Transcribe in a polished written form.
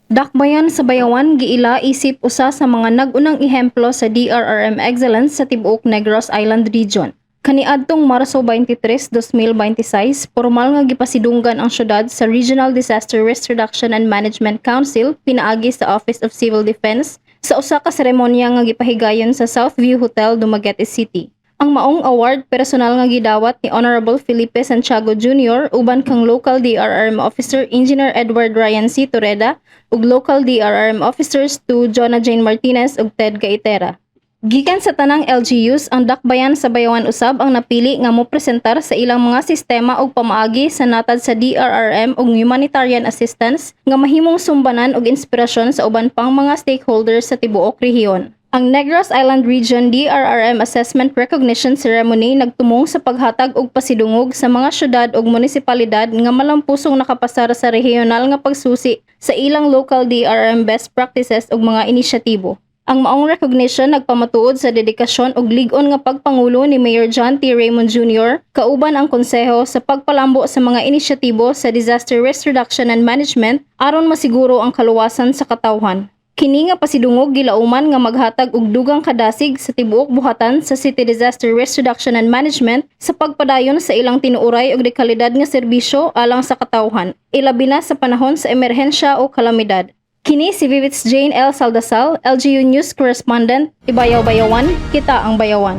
Dakbayan sa Bayawan giila isip usa sa mga nag-unang ehemplo sa DRRM excellence sa tibuok Negros Island Region. Kaniadtong Marso 23, 2026, formal nga gipasidunggan ang syudad sa Regional Disaster Risk Reduction and Management Council pinaagi sa Office of Civil Defense sa usa ka seremonya nga gipahigayon sa Southview Hotel, Dumaguete City. Ang maong award personal nga gidawat ni Honorable Felipe Santiago Jr. uban kang local DRRM officer Engineer Edward Ryan C. Torreda ug local DRRM officers to Jonah Jane Martinez ug Ted Gaitera. Gikan sa tanang LGUs, ang Dakbayan sa Bayawan usab ang napili nga mopresentar sa ilang mga sistema ug pamaagi sa natad sa DRRM ug humanitarian assistance nga mahimong sumbanan ug inspirasyon sa uban pang mga stakeholders sa tibuok rehiyon. Ang Negros Island Region DRRM Assessment Recognition Ceremony nagtumong sa paghatag og pasidungog sa mga syudad ug munisipalidad nga malampusong nakapasar sa regional nga pagsusi sa ilang local DRRM best practices ug mga inisyatibo. Ang maong recognition nagpamatuod sa dedikasyon ug lig-on nga pagpangulo ni Mayor John T. Raymond Jr. kauban ang konseho sa pagpalambo sa mga inisyatibo sa disaster risk reduction and management aron masiguro ang kaluwasan sa katawhan. Kini nga pasidungog gilauman nga maghatag og dugang kadasig sa tibuok buhatan sa City Disaster Risk Reduction and Management sa pagpadayon sa ilang tinuuray ug dekalidad nga serbisyo alang sa katawhan, ilabi na sa panahon sa emerhensya o kalamidad. Kini si Vivitz Jane L. Saldasal, LGU News Correspondent, Ibayaw Bayawan, Kita ang Bayawan.